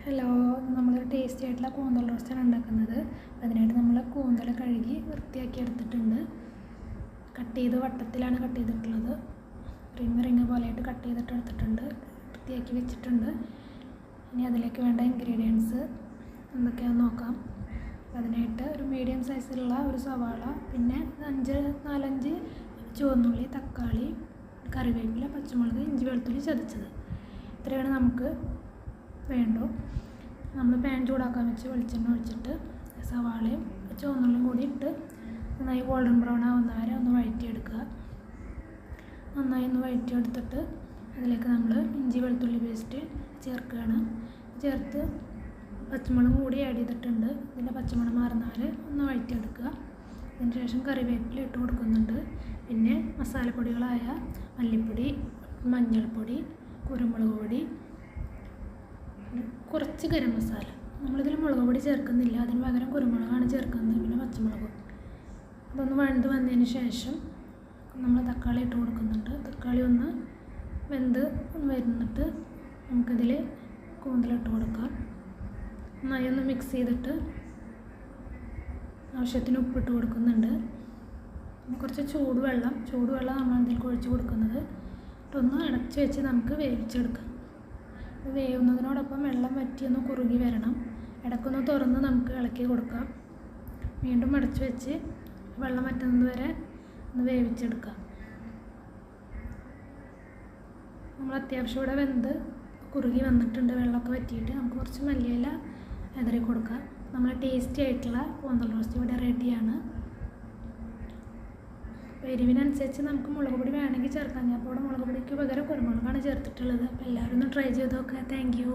Hello, നമ്മളൊരു tasty ആയിട്ടുള്ള കൂന്തൽ റോസ്റ്റാണ് ഉണ്ടാക്കുന്നത്. അതിനായിട്ട് നമ്മൾ കൂന്തൽ കഴുകി വൃത്തിയാക്കി എടുത്തിട്ടുണ്ട്. കട്ട് ചെയ്ത് വട്ടത്തിലാണ് കട്ട് ചെയ്തിട്ടുള്ളത്. റിങ് പോലെയായിട്ട് കട്ട് ചെയ്തിട്ട് എടുത്തിട്ടുണ്ട്, വൃത്തിയാക്കി വെച്ചിട്ടുണ്ട്. ഇനി അതിലേക്ക് വേണ്ട ഇൻഗ്രീഡിയൻസ് എന്തൊക്കെയാണെന്ന് നോക്കാം. അതിനായിട്ട് ഒരു മീഡിയം സൈസിലുള്ള ഒരു സവാള, പിന്നെ 4-5 ചുവന്നുള്ളി, തക്കാളി, കറിവേപ്പില, പച്ചമുളക്, ഇഞ്ചി വെളുത്തുള്ളി ചതച്ചത്. ഇത്രയാണ് നമുക്ക് വേണ്ടു. നമ്മൾ പാൻ ചൂടാക്കാൻ വെച്ച് വെളിച്ചെണ്ണ ഒഴിച്ചിട്ട് സവാളയും ചുവന്നുള്ളിയും കൂടി ഇട്ട് നന്നായി ഗോൾഡൻ ബ്രൗൺ ആവുന്ന വരെ ഒന്ന് വഴറ്റിയെടുക്കുക. നന്നായി ഒന്ന് വഴറ്റിയെടുത്തിട്ട് അതിലേക്ക് നമ്മൾ ഇഞ്ചി വെളുത്തുള്ളി പേസ്റ്റ് ചേർക്കുകയാണ്. ചേർത്ത് പച്ചമുളകും കൂടി ആഡ് ചെയ്തിട്ടുണ്ട്. ഇതിൻ്റെ പച്ചമുളക് മാറുന്ന വരെ ഒന്ന് വഴറ്റിയെടുക്കുക. അതിന് ശേഷം കറിവേപ്പില ഇട്ട് കൊടുക്കുന്നുണ്ട്. പിന്നെ മസാലപ്പൊടികളായ മല്ലിപ്പൊടി, മഞ്ഞൾപ്പൊടി, കുരുമുളക് പൊടി, കുറച്ച് ഗരം മസാല. നമ്മളിതിൽ മുളക് പൊടി ചേർക്കുന്നില്ല, അതിന് പകരം കുരുമുളകാണ് ചേർക്കുന്നത്, പിന്നെ പച്ചമുളകും. അതൊന്ന് വഴണ്ട് വന്നതിന് ശേഷം നമ്മൾ തക്കാളി ഇട്ട് കൊടുക്കുന്നുണ്ട്. തക്കാളി ഒന്ന് വെന്ത് വരുന്നിട്ട് നമുക്കിതിൽ കൂന്തലിട്ട് കൊടുക്കാം. നന്നായി ഒന്ന് മിക്സ് ചെയ്തിട്ട് ആവശ്യത്തിന് ഉപ്പിട്ട് കൊടുക്കുന്നുണ്ട്. പിന്നെ കുറച്ച് ചൂടുവെള്ളം നമ്മൾ അതിലേക്ക് ഒഴിച്ച് കൊടുക്കുന്നത്. ഇട്ടൊന്ന് അടച്ച് വെച്ച് നമുക്ക് വേവിച്ചെടുക്കാം. വേവുന്നതിനോടൊപ്പം വെള്ളം വറ്റിയൊന്ന് കുറുകി വരണം. ഇടയ്ക്കൊന്ന് തുറന്ന് നമുക്ക് ഇളക്കി കൊടുക്കാം. വീണ്ടും അടച്ച് വെച്ച് വെള്ളം വറ്റുന്നത് വരെ ഒന്ന് വേവിച്ചെടുക്കാം. നമ്മൾ അത്യാവശ്യം ഇവിടെ വെന്ത് കുറുകി വന്നിട്ടുണ്ട്. വെള്ളമൊക്കെ വറ്റിയിട്ട് നമുക്ക് കുറച്ച് മല്ലിയില വിതറി കൊടുക്കാം. നമ്മൾ ടേസ്റ്റി ആയിട്ടുള്ള കൂന്തൽ റോസ്റ്റ് ഇവിടെ റെഡിയാണ്. എരിവിനനുസരിച്ച് നമുക്ക് മുളക് പൊടി വേണമെങ്കിൽ ചേർക്കാം. ഞാൻ അപ്പോൾ ഇവിടെ മുളക് പൊടിക്ക് പകരം കുരുമുളകാണ് ചേർത്തിട്ടുള്ളത്. അപ്പോൾ എല്ലാവരും ഒന്ന് ട്രൈ ചെയ്ത് നോക്കുക. Thank you.